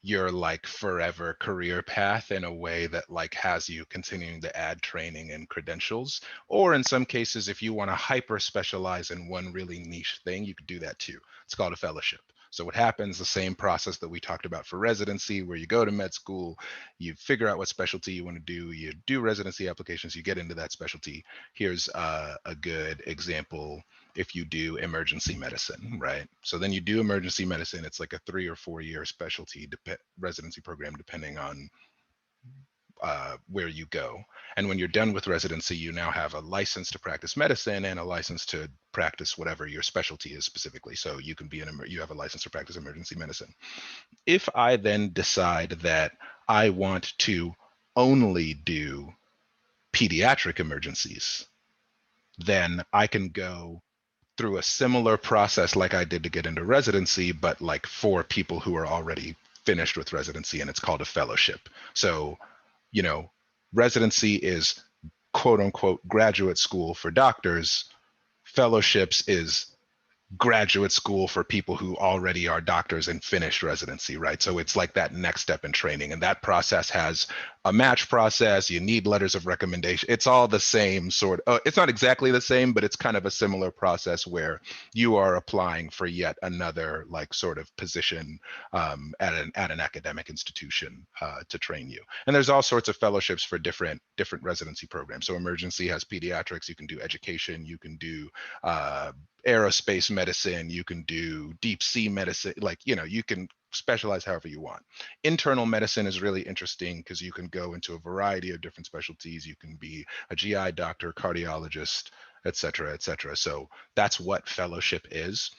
your like forever career path in a way that like has you continuing to add training and credentials. Or in some cases, if you want to hyper specialize in one really niche thing, you could do that too. It's called a fellowship. So what happens, the same process that we talked about for residency, where you go to med school, you figure out what specialty you want to do, you do residency applications, you get into that specialty. Here's a good example. If you do emergency medicine, right? So then you do emergency medicine. It's like a 3 or 4 year specialty residency program, depending on where you go. And when you're done with residency, you now have a license to practice medicine and a license to practice whatever your specialty is specifically. So you can be you have a license to practice emergency medicine. If I then decide that I want to only do pediatric emergencies, then I can go through a similar process like I did to get into residency, but like for people who are already finished with residency, and it's called a fellowship. So, you know, residency is quote unquote graduate school for doctors. Fellowships is graduate school for people who already are doctors and finished residency, right? So it's like that next step in training. And that process has a match process. You need letters of recommendation. It's all the same sort of, it's not exactly the same, but it's kind of a similar process where you are applying for yet another like sort of position at an academic institution to train you. And there's all sorts of fellowships for different residency programs. So emergency has pediatrics, you can do education, you can do aerospace medicine, you can do deep sea medicine, like, you know, you can specialize however you want. Internal medicine is really interesting because you can go into a variety of different specialties. You can be a GI doctor, cardiologist, et cetera, et cetera. So that's what fellowship is.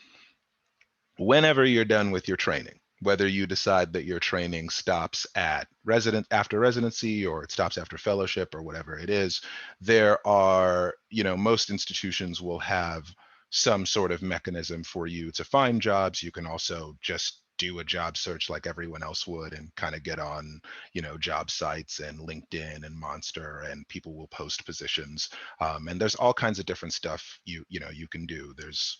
Whenever you're done with your training, whether you decide that your training stops at after residency or it stops after fellowship or whatever it is, there are, you know, most institutions will have some sort of mechanism for you to find jobs. You can also just do a job search like everyone else would and kind of get on, you know, job sites and LinkedIn and Monster, and people will post positions. And there's all kinds of different stuff you can do. There's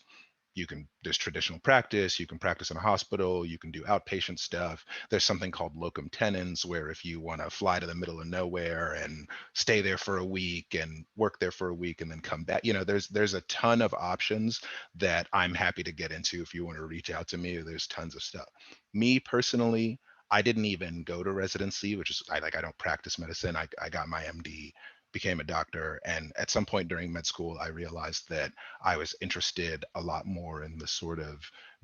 traditional practice, you can practice in a hospital, you can do outpatient stuff. There's something called locum tenens, where if you want to fly to the middle of nowhere and stay there for a week and work there for a week and then come back, you know, there's a ton of options that I'm happy to get into. If you want to reach out to me, there's tons of stuff. Me personally, I didn't even go to residency, which is I don't practice medicine. I got my MD, became a doctor, and at some point during med school I realized that I was interested a lot more in the sort of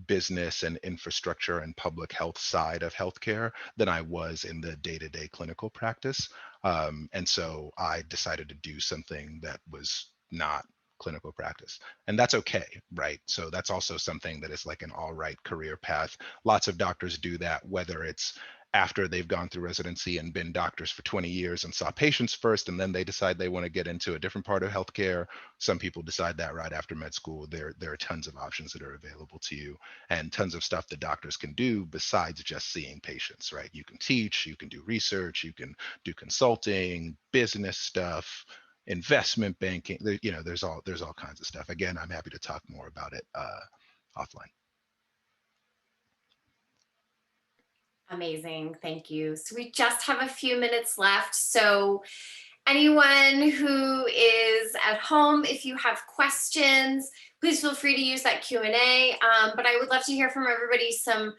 business and infrastructure and public health side of healthcare than I was in the day-to-day clinical practice. And so I decided to do something that was not clinical practice, and that's okay, right? So that's also something that is like an all right career path. Lots of doctors do that, whether it's after they've gone through residency and been doctors for 20 years and saw patients first, and then they decide they want to get into a different part of healthcare. Some people decide that right after med school. There are tons of options that are available to you, and tons of stuff that doctors can do besides just seeing patients, right? You can teach, you can do research, you can do consulting, business stuff, investment banking. You know, there's all kinds of stuff. Again, I'm happy to talk more about it offline. Amazing. Thank you. So we just have a few minutes left. So anyone who is at home, if you have questions, please feel free to use that Q&A. But I would love to hear from everybody some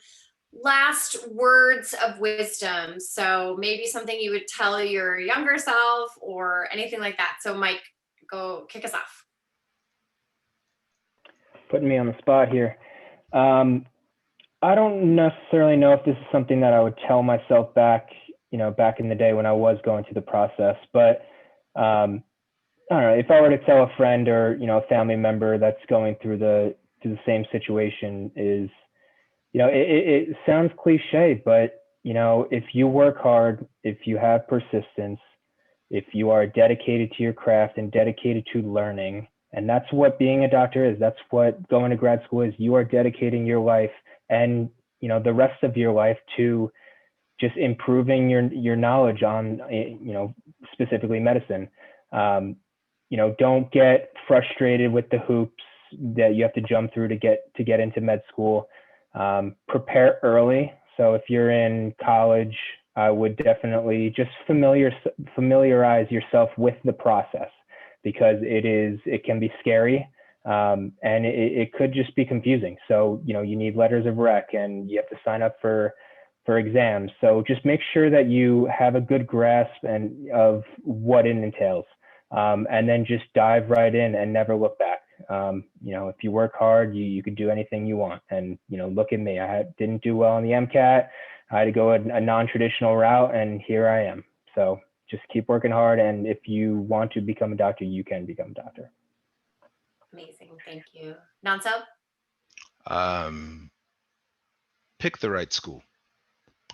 last words of wisdom. So maybe something you would tell your younger self or anything like that. So Mike, go kick us off. Putting me on the spot here. I don't necessarily know if this is something that I would tell myself back in the day when I was going through the process, but I don't know, if I were to tell a friend or, a family member that's going through the same situation is, it sounds cliche, but, if you work hard, if you have persistence, if you are dedicated to your craft and dedicated to learning, and that's what being a doctor is, that's what going to grad school is, you are dedicating your life and, the rest of your life to just improving your knowledge on, specifically medicine. Don't get frustrated with the hoops that you have to jump through to get into med school. Prepare early. So if you're in college, I would definitely just familiarize yourself with the process, because it can be scary. And it could just be confusing. So, you know, you need letters of rec and you have to sign up for exams. So just make sure that you have a good grasp of what it entails. And then just dive right in and never look back. You know, if you work hard, you could do anything you want. And, you know, look at me, didn't do well on the MCAT. I had to go a non-traditional route, and here I am. So just keep working hard. And if you want to become a doctor, you can become a doctor. Amazing. Thank you. Nanso? Pick the right school.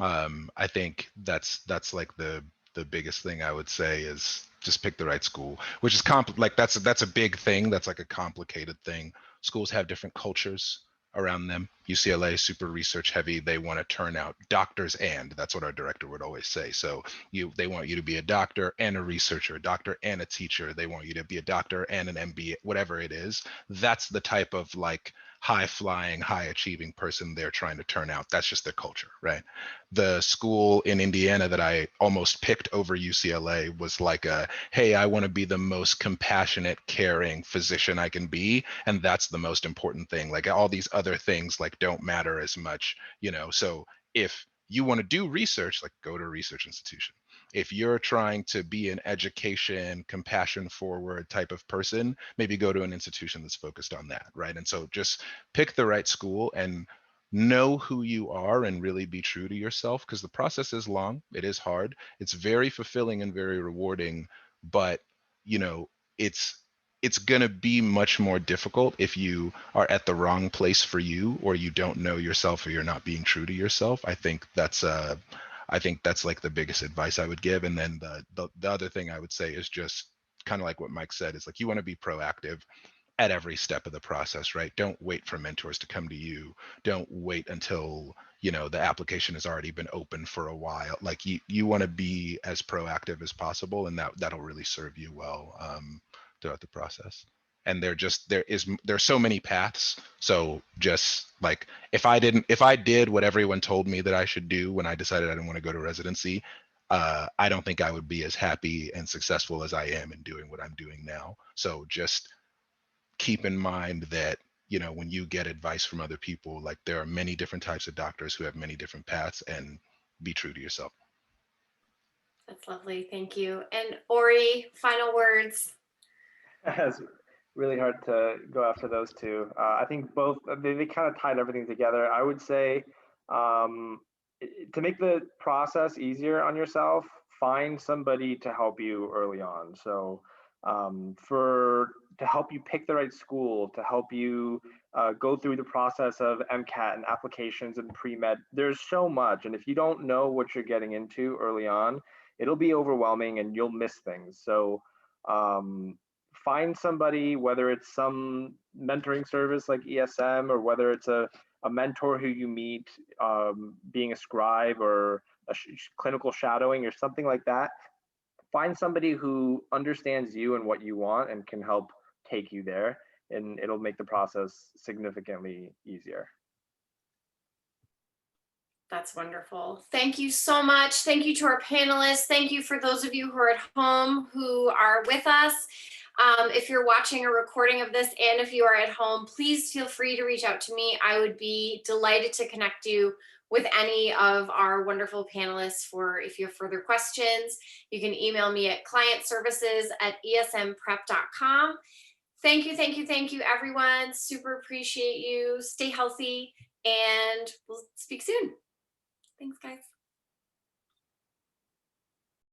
I think that's like the biggest thing I would say is just pick the right school, which is like that's a big thing. That's like a complicated thing. Schools have different cultures around them. UCLA is super research heavy. They want to turn out doctors, and that's what our director would always say. So they want you to be a doctor and a researcher, a doctor and a teacher. They want you to be a doctor and an MBA, whatever it is. That's the type of like high flying, high achieving person they're trying to turn out. That's just their culture, right? The school in Indiana that I almost picked over UCLA was like hey, I want to be the most compassionate, caring physician I can be. And that's the most important thing. Like all these other things like don't matter as much, you know? So if you want to do research, like go to a research institution. If you're trying to be an education, compassion forward type of person, maybe go to an institution that's focused on that, right? And so just pick the right school and know who you are and really be true to yourself, because the process is long, it is hard, it's very fulfilling and very rewarding, but you know, it's going to be much more difficult if you are at the wrong place for you, or you don't know yourself, or you're not being true to yourself. I think that's like the biggest advice I would give. And then the other thing I would say is just kind of like what Mike said, is like you want to be proactive at every step of the process, right? Don't wait for mentors to come to you. Don't wait until, you know, the application has already been open for a while. Like you want to be as proactive as possible, and that'll really serve you well throughout the process. And there's so many paths. So just like if I did what everyone told me that I should do when I decided I didn't want to go to residency, I don't think I would be as happy and successful as I am in doing what I'm doing now. So just keep in mind that, you know, when you get advice from other people, like there are many different types of doctors who have many different paths, and be true to yourself. That's lovely. Thank you. And Ori, final words. It's really hard to go after those two. I think both they kind of tied everything together. I would say to make the process easier on yourself, find somebody to help you early on. So to help you pick the right school, to help you go through the process of MCAT and applications and pre-med, there's so much. And if you don't know what you're getting into early on, it'll be overwhelming and you'll miss things. So find somebody, whether it's some mentoring service like ESM, or whether it's a mentor who you meet being a scribe or clinical shadowing or something like that. Find somebody who understands you and what you want and can help take you there, and it'll make the process significantly easier. That's wonderful. Thank you so much. Thank you to our panelists. Thank you for those of you who are at home who are with us. If you're watching a recording of this, and if you are at home, please feel free to reach out to me. I would be delighted to connect you with any of our wonderful panelists for if you have further questions. You can email me at clientservices@esmprep.com. Thank you, thank you, thank you, everyone. Super appreciate you. Stay healthy, and we'll speak soon. Thanks, guys.